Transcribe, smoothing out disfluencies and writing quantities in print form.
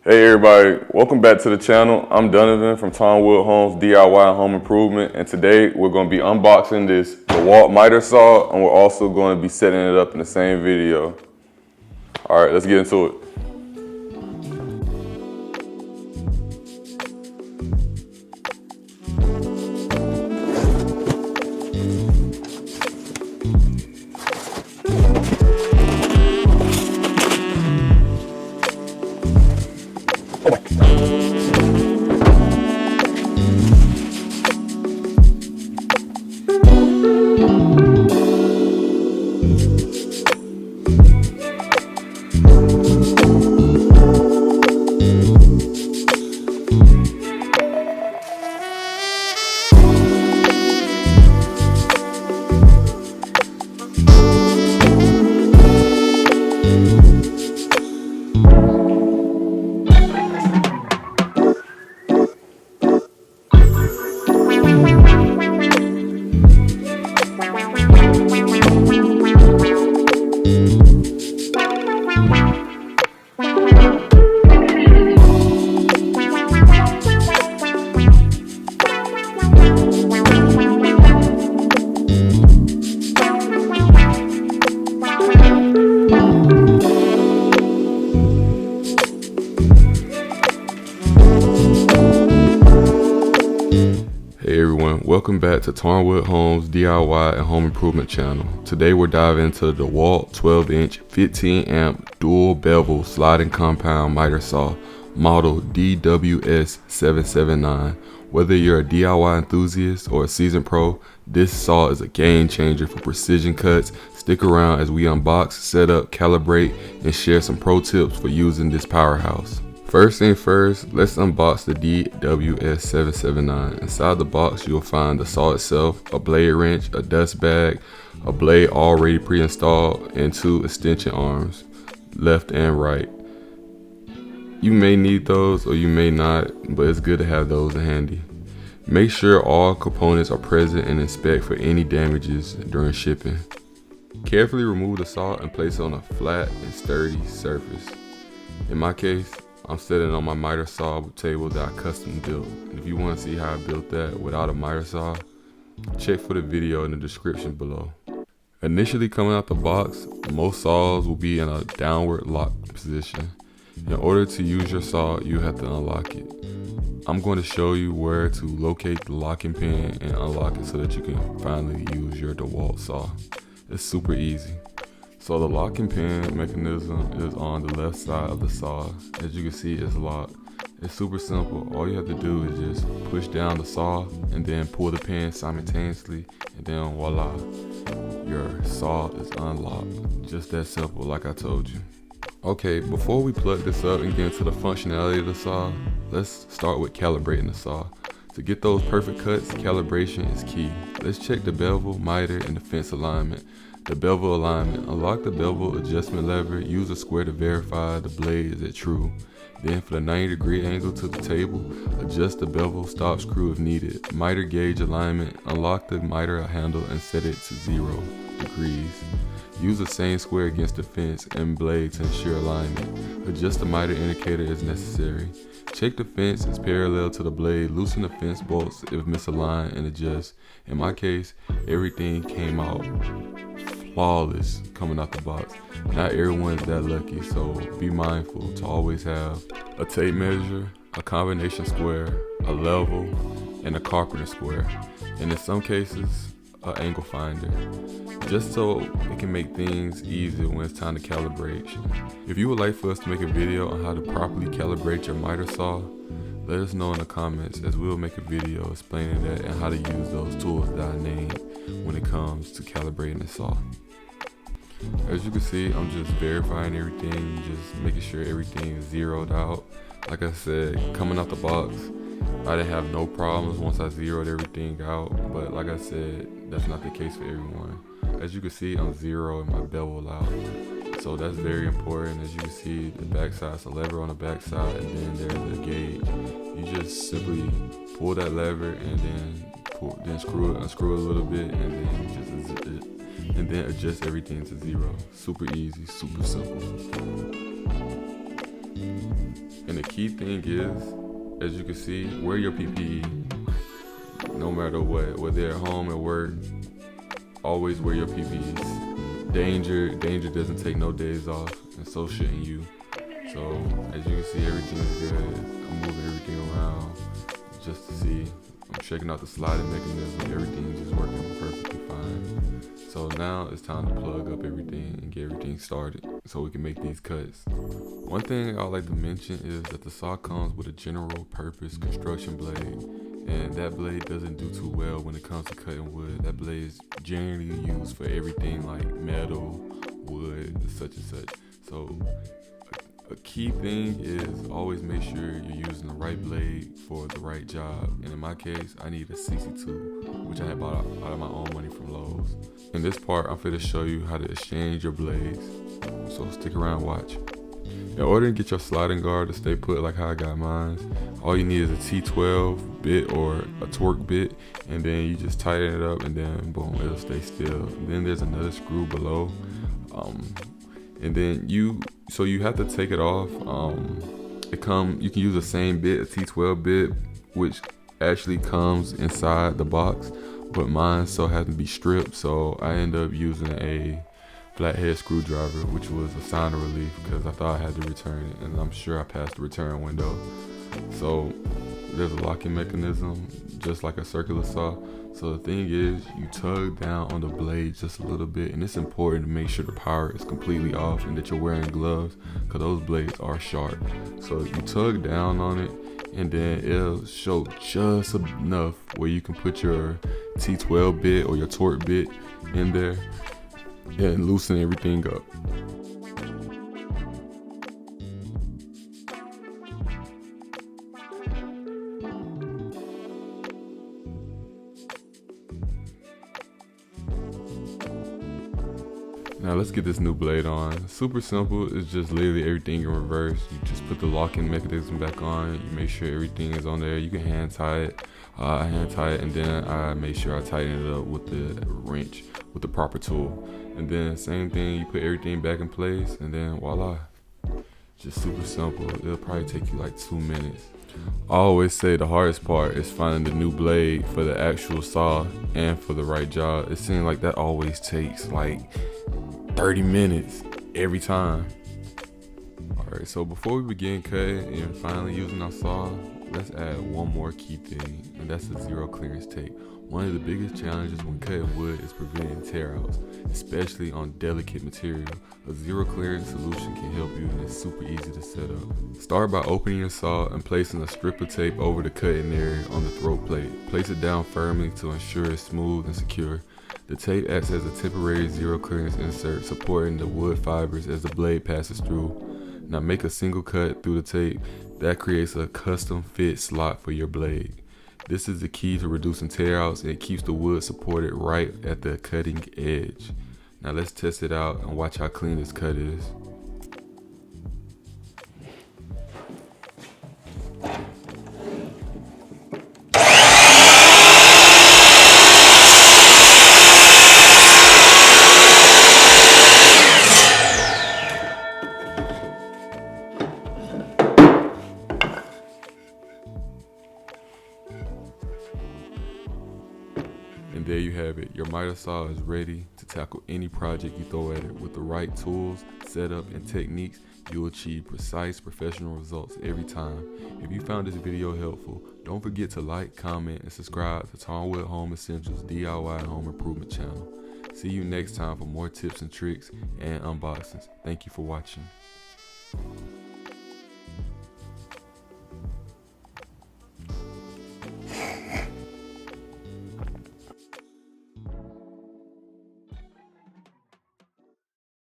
Hey everybody, welcome back to the channel. I'm Donovan from Tomwood Homes DIY and Home Improvement, and today we're going to be unboxing this Dewalt miter saw, and we're also going to be setting it up in the same video. All right, let's get into it. Hey everyone, welcome back to Tomwood Homes DIY and Home Improvement channel. Today we're diving into the Dewalt 12-inch 15-amp dual bevel sliding compound miter saw, model DWS779. Whether you're a DIY enthusiast or a seasoned pro, this saw is a game changer for precision cuts. Stick around as we unbox, set up, calibrate, and share some pro tips for using this powerhouse. First thing first, let's unbox the DWS779. Inside the box, you'll find the saw itself, a blade wrench, a dust bag, a blade already pre-installed, and 2 extension arms, left and right. You may need those or you may not, but it's good to have those handy. Make sure all components are present and inspect for any damages during shipping. Carefully remove the saw and place it on a flat and sturdy surface. In my case, I'm sitting on my miter saw table that I custom built. And if you want to see how I built that without a miter saw, check for the video in the description below. Initially coming out the box, most saws will be in a downward lock position. In order to use your saw, you have to unlock it. I'm going to show you where to locate the locking pin and unlock it so that you can finally use your Dewalt saw. It's super easy. So the locking pin mechanism is on the left side of the saw. As you can see, it's locked. It's super simple. All you have to do is just push down the saw and then pull the pin simultaneously, and then voila, your saw is unlocked. Just that simple, like I told you. Okay, before we plug this up and get into the functionality of the saw, let's start with calibrating the saw. To get those perfect cuts, calibration is key. Let's check the bevel, miter, and the fence alignment. The bevel alignment. Unlock the bevel adjustment lever. Use a square to verify the blade is at true. Then for the 90-degree angle to the table, adjust the bevel stop screw if needed. Miter gauge alignment. Unlock the miter handle and set it to 0 degrees. Use the same square against the fence and blade to ensure alignment. Adjust the miter indicator as necessary. Check the fence is parallel to the blade. Loosen the fence bolts if misaligned and adjust. In my case, everything came out flawless coming out the box. Not everyone's that lucky, so be mindful to always have a tape measure, a combination square, a level, and a carpenter square, and in some cases an angle finder, just so it can make things easier when it's time to calibrate. If you would like for us to make a video on how to properly calibrate your miter saw, let us know in the comments, as we'll make a video explaining that and how to use those tools that I named when it comes to calibrating the saw. As you can see, I'm just verifying everything, just making sure everything is zeroed out. Like I said, coming out the box, I didn't have no problems once I zeroed everything out, but like I said, that's not the case for everyone. As you can see, I'm zeroing my bevel out, so that's very important. As you can see, the backside is a lever on the backside, and then there's a gauge. You just simply pull that lever and then unscrew it a little bit, and then adjust everything to 0. Super easy, super simple. And the key thing is, as you can see, wear your PPE no matter what, whether at home or work. Always wear your PPEs. Danger doesn't take no days off, and so shouldn't you. So as you can see, everything is good. I'm moving everything around just to see. I'm checking out the sliding mechanism. Everything's just working perfectly fine. So now it's time to plug up everything and get everything started so we can make these cuts. One thing I'd like to mention is that the saw comes with a general purpose construction blade, and that blade doesn't do too well when it comes to cutting wood. That blade is generally used for everything like metal, wood, such and such. So a key thing is always make sure you're using the right blade for the right job. And in my case, I need a CC2, which I had bought out of my own money from Lowe's. In this part, I'm going to show you how to exchange your blades. So stick around, watch. In order to get your sliding guard to stay put like how I got mine, all you need is a T12 bit or a torque bit, and then you just tighten it up and then boom, it'll stay still. And then there's another screw below. And then you have to take it off. You can use the same bit, a T12 bit, which actually comes inside the box, but mine so had to be stripped, so I ended up using a flathead screwdriver, which was a sign of relief because I thought I had to return it, and I'm sure I passed the return window. So there's a locking mechanism just like a circular saw. So the thing is, you tug down on the blade just a little bit, and it's important to make sure the power is completely off and that you're wearing gloves because those blades are sharp. So you tug down on it, and then it'll show just enough where you can put your T12 bit or your torque bit in there and loosen everything up. Now let's get this new blade on. Super simple, it's just literally everything in reverse. You just put the locking mechanism back on, you make sure everything is on there. You can hand tie it. I hand tie it, and then I make sure I tighten it up with the wrench, with the proper tool. And then same thing, you put everything back in place, and then voila. Just super simple. It'll probably take you like 2 minutes. I always say the hardest part is finding the new blade for the actual saw and for the right job. It seems like that always takes like 30 minutes every time. Alright, so before we begin cutting and finally using our saw, let's add one more key thing, and that's the zero clearance tape. One of the biggest challenges when cutting wood is preventing tear outs, especially on delicate material. A zero clearance solution can help you, and it's super easy to set up. Start by opening your saw and placing a strip of tape over the cutting area on the throat plate. Place it down firmly to ensure it's smooth and secure. The tape acts as a temporary zero clearance insert, supporting the wood fibers as the blade passes through. Now make a single cut through the tape. That creates a custom fit slot for your blade. This is the key to reducing tear outs, and it keeps the wood supported right at the cutting edge. Now let's test it out and watch how clean this cut is. And there you have it. Your miter saw is ready to tackle any project you throw at it. With the right tools, setup, and techniques, you'll achieve precise professional results every time. If you found this video helpful, don't forget to like, comment, and subscribe to Tarnwood Home Essentials DIY Home Improvement channel. See you next time for more tips and tricks and unboxings. Thank you for watching.